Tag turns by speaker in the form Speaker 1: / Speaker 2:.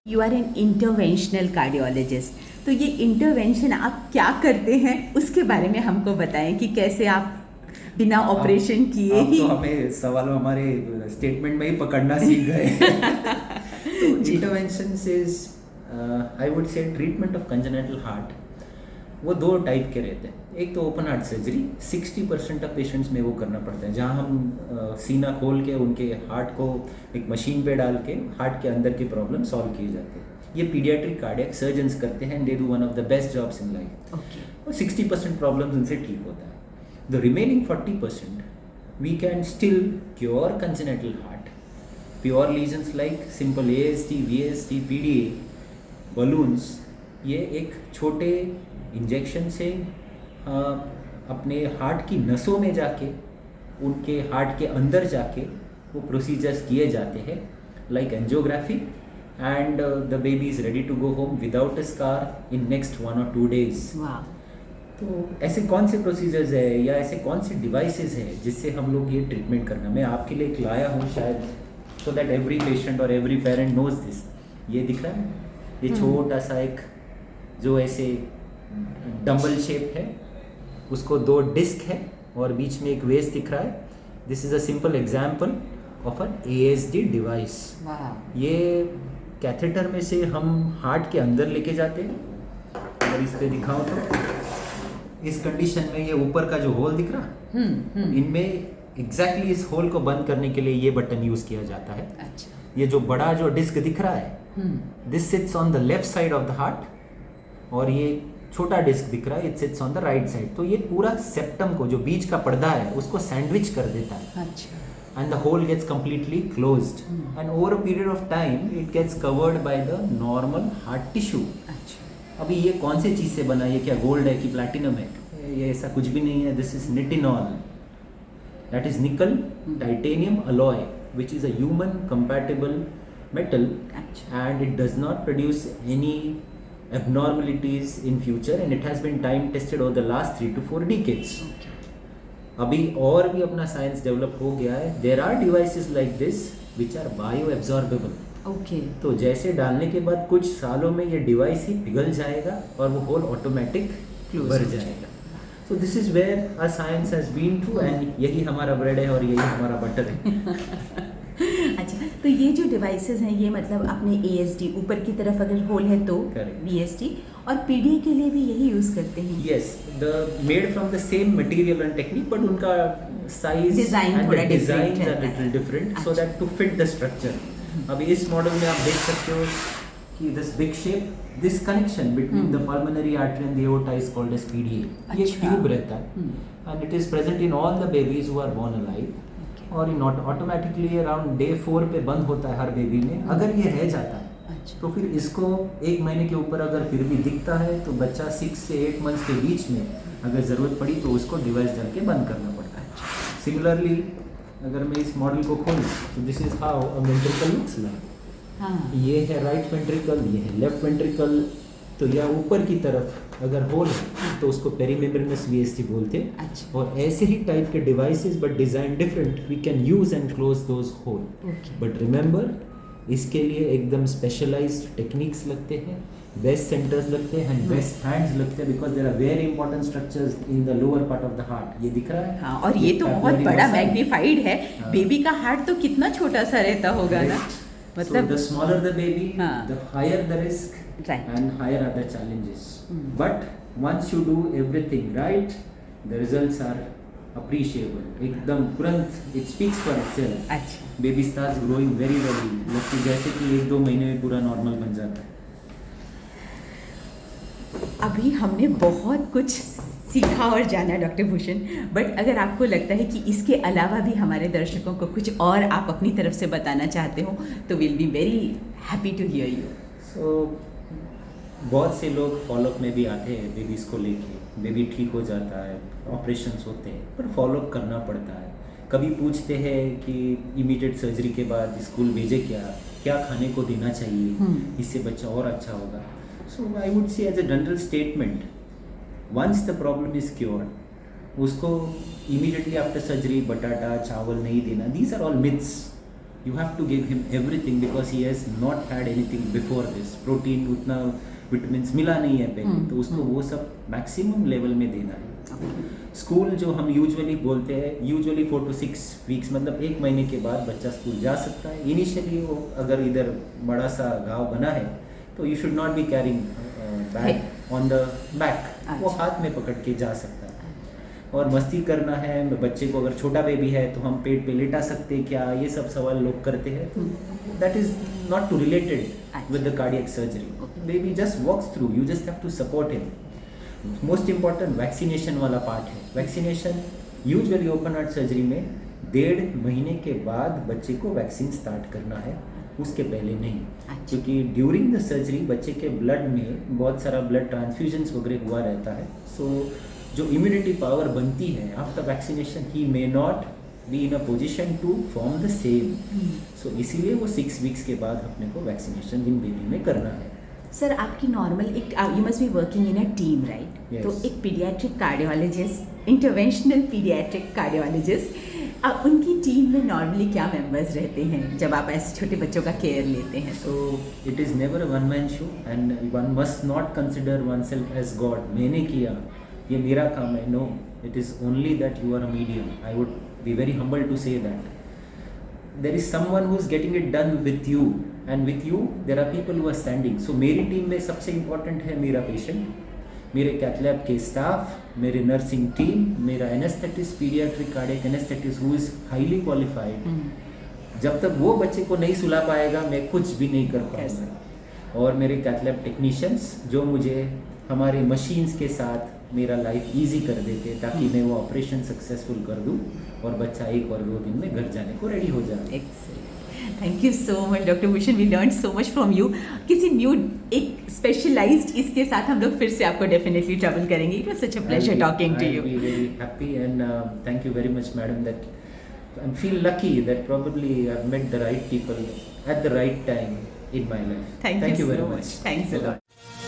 Speaker 1: You are an interventional cardiologist, तो ये intervention आप क्या करते हैं उसके बारे में हमको बताएं कि कैसे आप बिना ऑपरेशन किए ही
Speaker 2: तो हमें सवालों हमारे स्टेटमेंट में ही पकड़ना सीख गए। तो इंटरवेंशन इज आई वुड से ट्रीटमेंट ऑफ कंजेनिटल हार्ट। वो दो टाइप के रहते हैं। एक तो open heart surgery 60% of patients में वो करना पड़ता है, जहाँ हम सीना खोल के उनके हार्ट को एक मशीन पे डाल के हार्ट के अंदर की प्रॉब्लम सॉल्व किए जाते हैं। ये पीडियाट्रिक कार्डियक सर्जन्स करते हैं, they do one of the best jobs in life. और 60% प्रॉब्लम्स उनसे ठीक होता है। The remaining 40% we can still cure congenital heart. Pure lesions like simple AST, VST, PDA, balloons, ये एक छोटे इंजेक्शन से अपने हार्ट की नसों में जाके उनके हार्ट के अंदर जाके वो प्रोसीजर्स किए जाते हैं, like angiography, and the baby is ready to go home without a scar in next 1 or 2 days। तो ऐसे कौन से प्रोसीजर्स है या ऐसे कौन से डिवाइसेस है जिससे हम लोग ये ट्रीटमेंट करना, मैं आपके लिए एक लाया हूँ शायद, सो दैट एवरी पेशेंट और एवरी पेरेंट नोज दिस। ये दिख रहा है, ये छोटा सा एक जो ऐसे डंबल शेप है, उसको 2 डिस्क है और बीच में एक वेस्ट दिख रहा है। This is a simple example of an ASD device. ये कैथेटर में से हम हार्ट के अंदर लेके जाते हैं। अगर इस पे दिखाऊं तो इस कंडीशन में ये ऊपर का जो होल दिख रहा, इनमें एग्जैक्टली इस होल को बंद करने के लिए ये बटन यूज किया जाता है।
Speaker 1: अच्छा।
Speaker 2: ये जो बड़ा जो डिस्क दिख रहा है, this sits on the left side of the heart, और ये छोटा डिस्क दिख रहा है, it sits on the right side. तो ये पूरा सेप्टम को, जो बीच का पर्दा है, उसको सैंडविच कर देता है।
Speaker 1: अच्छा।
Speaker 2: And the hole gets completely closed, and over a period of time it gets covered by the normal heart tissue.
Speaker 1: अच्छा।
Speaker 2: अभी ये कौन से चीज़ से बना है, ये क्या गोल्ड है कि प्लैटिनम है? ये ऐसा कुछ भी नहीं है। दिस इज निटिनॉल, दैट इज निकल titanium alloy, which is a human compatible metal, and it does not produce any abnormalities in future, and it has been time tested over the last 3 to 4 decades. अभी और भी अपना science develop हो गया है। There are devices like this which are bio absorbable.
Speaker 1: Okay.
Speaker 2: तो जैसे डालने के बाद कुछ सालों में ये डिवाइस ही पिघल जाएगा और वो होल ऑटोमेटिक भर जाएगा। तो this is where our science has been to, and यही हमारा ब्रेड है और यही हमारा बटर है।
Speaker 1: अच्छा, तो ये जो डिवाइसेस हैं, ये मतलब अपने ASD ऊपर की तरफ अगर होल है तो VST, और PDA के लिए भी यही यूज करते हैं।
Speaker 2: Yes, the made from the same material and technique, but उनका साइज
Speaker 1: डिजाइन थोड़ा
Speaker 2: design or little different, so that to fit the structure. अभी इस मॉडल में आप देख सकते हो कि this big shape, this connection between the pulmonary artery and the aorta is called as PDA। ये ट्यूब रहता है, and it is present in all the babies who are born alive, और इन ऑटोमेटिकली अराउंड डे 4 पे बंद होता है हर baby में। अगर ये रह जाता है तो फिर इसको 1 महीने के ऊपर अगर फिर भी दिखता है तो बच्चा 6 से 8 मंथ्स के बीच में अगर ज़रूरत पड़ी तो उसको डिवाइस डाल के बंद करना पड़ता है। सिमिलरली अगर मैं इस मॉडल को खोलूँ तो this is how a ventricle looks like. ये है राइट वेंट्रिकल, ये है लेफ्ट वेंट्रिकल। तो या ऊपर की तरफ अगर होल है तो उसको पेरीमेम्ब्रेनस VST बोलते हैं। अच्छा। और ऐसे ही टाइप के devices but design different we can use and close those hole. But remember, इसके लिए एकदम स्पेशलाइज्ड टेक्निक्स लगते हैं, बेस्ट सेंटर्स लगते हैं, एंड बेस्ट हैंड्स लगते हैं, because there are very important structures in the lower part of the heart. ये दिख रहा है।
Speaker 1: हाँ, और ये तो बहुत बड़ा मैग्नीफाइड है। बेबी का हार्ट तो कितना छोटा सा रहता होगा ना, मतलब
Speaker 2: the smaller the baby, the higher the risk, and higher are the challenges. But once you do everything right, the results are appreciable. एकदम तुरंत it speaks for itself. अच्छा। Baby starts growing very well, लगती जैसे कि 1-2 महीने में पूरा normal बन जाता है।
Speaker 1: अभी हमने बहुत कुछ सीखा और जाना डॉक्टर भूषण, बट अगर आपको लगता है कि इसके अलावा भी हमारे दर्शकों को कुछ और आप अपनी तरफ से बताना चाहते हो तो will be very happy to hear you.
Speaker 2: So बहुत से लोग फॉलोअप में भी आते हैं बेबीज़ को लेके, बेबी ठीक हो जाता है, ऑपरेशंस होते हैं, पर फॉलोअप करना पड़ता है। कभी पूछते हैं कि इमीडिएट सर्जरी के बाद स्कूल भेजे क्या खाने को देना चाहिए, इससे बच्चा और अच्छा होगा। So I would say as a general statement, once the problem is cured, उसको इमीडिएटली आफ्टर सर्जरी बटाटा चावल नहीं देना। These are all myths. You have to give him everything because he has not had anything before this. Protein उतना vitamins मिला नहीं है पहले, तो उसको वो सब मैक्सिमम लेवल में देना है. स्कूल जो हम यूजुअली बोलते हैं, यूजुअली 4 to 6 वीक्स, मतलब 1 महीने के बाद बच्चा स्कूल जा सकता है. इनिशियली वो अगर इधर बड़ा सा घाव बना है तो you should not be carrying bag on the back, वो हाथ में पकड़ के जा सकता है. और मस्ती करना है बच्चे को, अगर छोटा बेबी है तो हम पेट पे लेटा सकते हैं क्या, ये सब सवाल लोग करते हैं. तो that is not too related with the cardiac surgery. Baby just walks through, you just have to support him. Most important vaccination वाला पार्ट है. Vaccination usually open heart surgery में 1.5 महीने के बाद बच्चे को वैक्सीन स्टार्ट करना है, उसके पहले नहीं. क्योंकि ड्यूरिंग द सर्जरी बच्चे के ब्लड में बहुत सारा ब्लड ट्रांसफ्यूजन्स वगैरह हुआ रहता है. सो जो इम्यूनिटी पावर बनती है after vaccination, he may not be in a position to form the same. So इसीलिए वो 6 वीक्स के बाद अपने को वैक्सीनेशन इन बेबी में करना है.
Speaker 1: सर आपकी नॉर्मल एक, you must be working in a team right?
Speaker 2: Yes.
Speaker 1: तो एक paediatric cardiologist, interventional paediatric cardiologist, उनकी टीम में नॉर्मली क्या मेंबर्स रहते हैं जब आप ऐसे छोटे बच्चों का केयर लेते हैं?
Speaker 2: So it is never a one man show and one must not consider oneself as God. मैंने किया, ये मेरा काम है. No, it is only that you are a medium. I would be very humble to say that. There is someone who is getting it done with you and with you there are people who are standing. So मेरी team में सबसे important है मेरा patient, मेरे cath lab के staff, मेरे nursing team, मेरा anaesthetist, paediatric cardiac anaesthetist who is highly qualified. जब तक वो बच्चे को नहीं सुला पाएगा मैं कुछ भी नहीं कर पाऊँगा. और मेरे कैथ लैब टेक्नीशियंस जो मुझे हमारे मशीन्स के साथ मेरा लाइफ इजी कर देते ताकि मैं वो ऑपरेशन सक्सेसफुल कर दूँ और बच्चा 1 और 2 दिन में घर जाने को रेडी हो जाए.
Speaker 1: Thank you so much doctor Bhushan, we learn so much from you. किसी न्यू एक स्पेशलाइज्ड इसके साथ हम लोग फिर से आपको डेफिनेटली ट्रैवल करेंगे. It was such a pleasure talking to you.
Speaker 2: I'll be very happy and thank you very much madam, that I feel lucky that probably I've met the right people at the right time in my life.
Speaker 1: Thank you
Speaker 2: very
Speaker 1: so
Speaker 2: much.
Speaker 1: Thanks a
Speaker 2: Bye-bye.
Speaker 1: lot.